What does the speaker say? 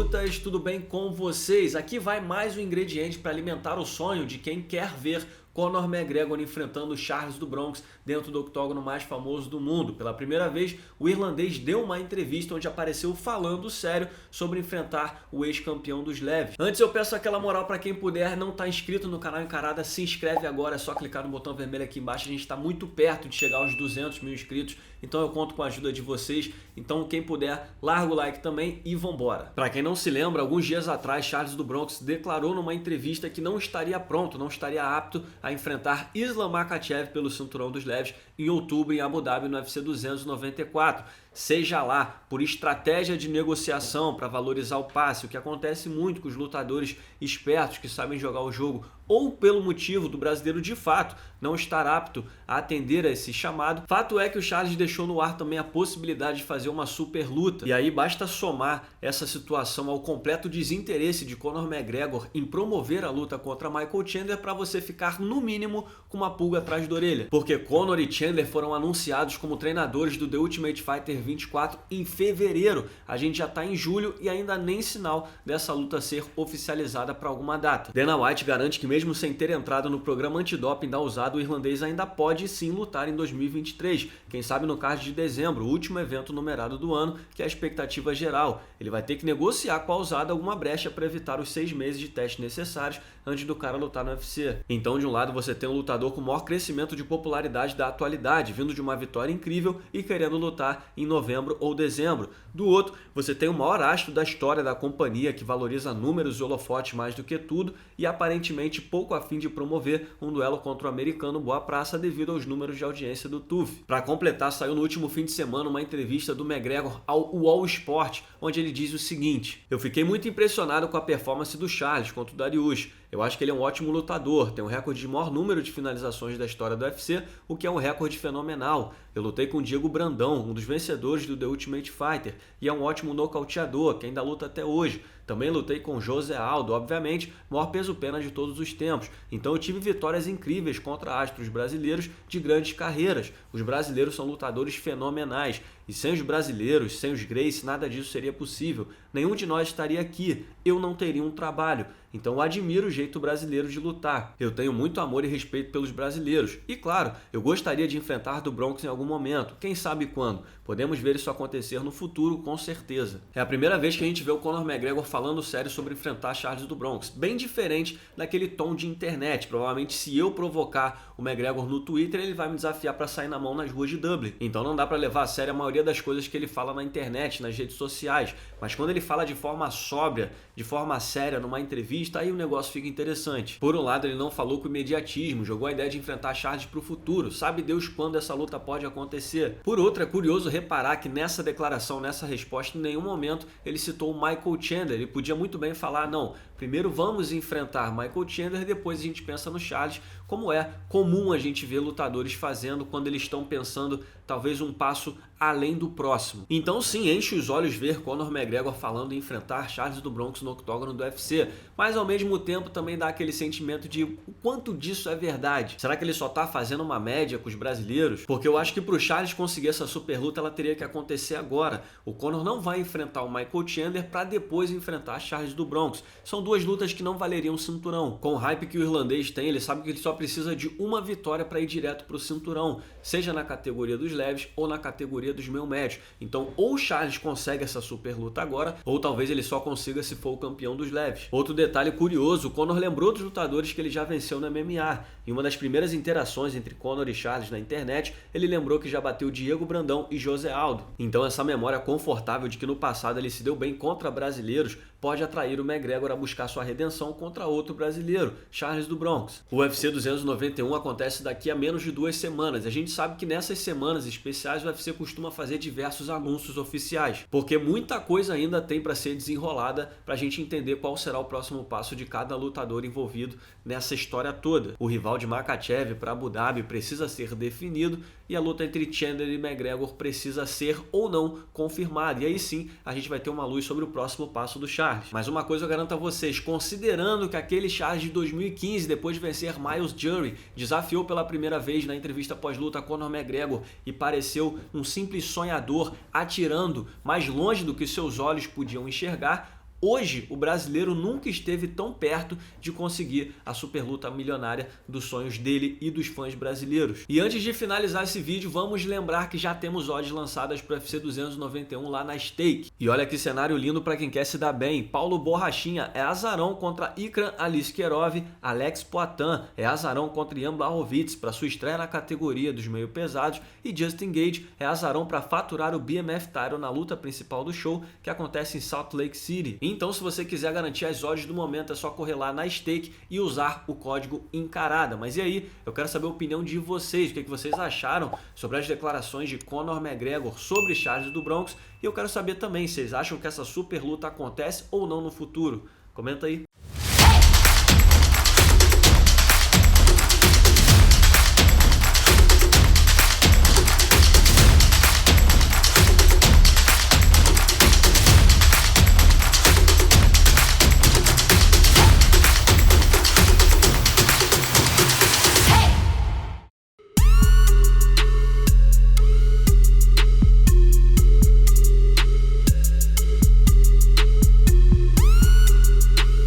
lutas, tudo bem com vocês? Aqui vai mais um ingrediente para alimentar o sonho de quem quer ver Conor McGregor enfrentando Charles do Bronx dentro do octógono mais famoso do mundo. Pela primeira vez, o irlandês deu uma entrevista onde apareceu falando sério sobre enfrentar o ex-campeão dos leves. Antes eu peço aquela moral para quem puder, não está inscrito no canal Encarada, se inscreve agora, é só clicar no botão vermelho aqui embaixo, a gente está muito perto de chegar aos 200 mil inscritos, então eu conto com a ajuda de vocês, então quem puder, larga o like também e vambora. Para quem não se lembra, alguns dias atrás, Charles do Bronx declarou numa entrevista que não estaria pronto, não estaria apto a enfrentar Islam Makhachev pelo cinturão dos leves em outubro em Abu Dhabi no UFC 294. Seja lá por estratégia de negociação para valorizar o passe, o que acontece muito com os lutadores espertos que sabem jogar o jogo, ou pelo motivo do brasileiro de fato não estar apto a atender a esse chamado. Fato é que o Charles deixou no ar também a possibilidade de fazer uma super luta. E aí basta somar essa situação ao completo desinteresse de Conor McGregor em promover a luta contra Michael Chandler para você ficar no mínimo com uma pulga atrás da orelha. Porque Conor e Chandler foram anunciados como treinadores do The Ultimate Fighter 24 em fevereiro. A gente já está em julho e ainda nem sinal dessa luta ser oficializada para alguma data. Dana White garante que mesmo sem ter entrado no programa antidoping da USADA, o irlandês ainda pode sim lutar em 2023, quem sabe no card de dezembro, o último evento numerado do ano, que é a expectativa geral. Ele vai ter que negociar com a USADA alguma brecha para evitar os 6 meses de teste necessários antes do cara lutar no UFC. Então, de um lado, você tem um lutador com o maior crescimento de popularidade da atualidade, vindo de uma vitória incrível e querendo lutar em novembro ou dezembro. Do outro, você tem o maior astro da história da companhia, que valoriza números e holofotes mais do que tudo e aparentemente pouco a fim de promover um duelo contra o americano Boa Praça devido aos números de audiência do TUF. Para completar, saiu no último fim de semana uma entrevista do McGregor ao UOL Sport, onde ele diz o seguinte: "Eu fiquei muito impressionado com a performance do Charles contra o Dariush. Eu acho que ele é um ótimo lutador, tem um recorde de maior número de finalizações da história do UFC, o que é um recorde fenomenal. Eu lutei com o Diego Brandão, um dos vencedores do The Ultimate Fighter, e é um ótimo nocauteador, que ainda luta até hoje. Também lutei com José Aldo, obviamente, maior peso-pena de todos os tempos. Então eu tive vitórias incríveis contra astros brasileiros de grandes carreiras. Os brasileiros são lutadores fenomenais. E sem os brasileiros, sem os Gracie, nada disso seria possível. Nenhum de nós estaria aqui. Eu não teria um trabalho. Então eu admiro o jeito brasileiro de lutar. Eu tenho muito amor e respeito pelos brasileiros. E claro, eu gostaria de enfrentar do Bronx em algum momento. Quem sabe quando? Podemos ver isso acontecer no futuro, com certeza." É a primeira vez que a gente vê o Conor McGregor falando sério sobre enfrentar Charles do Bronx. Bem diferente daquele tom de internet. Provavelmente se eu provocar o McGregor no Twitter, ele vai me desafiar para sair na mão nas ruas de Dublin. Então não dá para levar a sério a maioria das coisas que ele fala na internet, nas redes sociais. Mas quando ele fala de forma sóbria, de forma séria, numa entrevista, aí o negócio fica interessante. Por um lado, ele não falou com imediatismo, jogou a ideia de enfrentar Charles para o futuro. Sabe Deus quando essa luta pode acontecer. Por outro, é curioso reparar que nessa declaração, nessa resposta, em nenhum momento ele citou o Michael Chandler. Ele podia muito bem falar, não, primeiro vamos enfrentar Michael Chandler, depois a gente pensa no Charles, como é comum a gente ver lutadores fazendo quando eles estão pensando talvez um passo além do próximo. Então sim, enche os olhos ver Conor McGregor falando em enfrentar Charles do Bronx no octógono do UFC, mas ao mesmo tempo também dá aquele sentimento de o quanto disso é verdade. Será que ele só tá fazendo uma média com os brasileiros? Porque eu acho que pro Charles conseguir essa super luta, ela teria que acontecer agora. O Conor não vai enfrentar o Michael Chandler para depois enfrentar Charles do Bronx. São duas lutas que não valeriam cinturão. Com o hype que o irlandês tem, ele sabe que ele só precisa de uma vitória para ir direto pro cinturão, seja na categoria dos leves ou na categoria dos meio médios. Então ou o Charles consegue essa super luta agora, ou talvez ele só consiga se for o campeão dos leves. Outro detalhe curioso, o Conor lembrou dos lutadores que ele já venceu no MMA. Em uma das primeiras interações entre Conor e Charles na internet, ele lembrou que já bateu Diego Brandão e José Aldo. Então essa memória confortável de que no passado ele se deu bem contra brasileiros pode atrair o McGregor a buscar sua redenção contra outro brasileiro, Charles do Bronx. O UFC 291 acontece daqui a menos de 2 semanas. A gente sabe que nessas semanas especiais o UFC costuma fazer diversos anúncios oficiais, porque muita coisa ainda tem para ser desenrolada para a gente entender qual será o próximo passo de cada lutador envolvido nessa história toda. O rival de Makhachev para Abu Dhabi precisa ser definido e a luta entre Chandler e McGregor precisa ser ou não confirmada. E aí sim a gente vai ter uma luz sobre o próximo passo do Charles. Mas uma coisa eu garanto a vocês, considerando que aquele Charles de 2015, depois de vencer Myles Jury, desafiou pela primeira vez na entrevista pós-luta Conor McGregor e pareceu um simples sonhador atirando mais longe do que seus olhos podiam enxergar, Hoje, o brasileiro nunca esteve tão perto de conseguir a super luta milionária dos sonhos dele e dos fãs brasileiros. E antes de finalizar esse vídeo, vamos lembrar que já temos odds lançadas para o UFC 291 lá na Stake. E olha que cenário lindo para quem quer se dar bem. Paulo Borrachinha é azarão contra Ikram Aliskerov, Alex Poitin é azarão contra Jan Blachowicz para sua estreia na categoria dos meio pesados, e Justin Gaethje é azarão para faturar o BMF Title na luta principal do show, que acontece em Salt Lake City. Então, se você quiser garantir as odds do momento, é só correr lá na Stake e usar o código ENCARADA. Mas e aí? Eu quero saber a opinião de vocês, o que vocês acharam sobre as declarações de Conor McGregor sobre Charles do Bronx, e eu quero saber também se vocês acham que essa super luta acontece ou não no futuro. Comenta aí.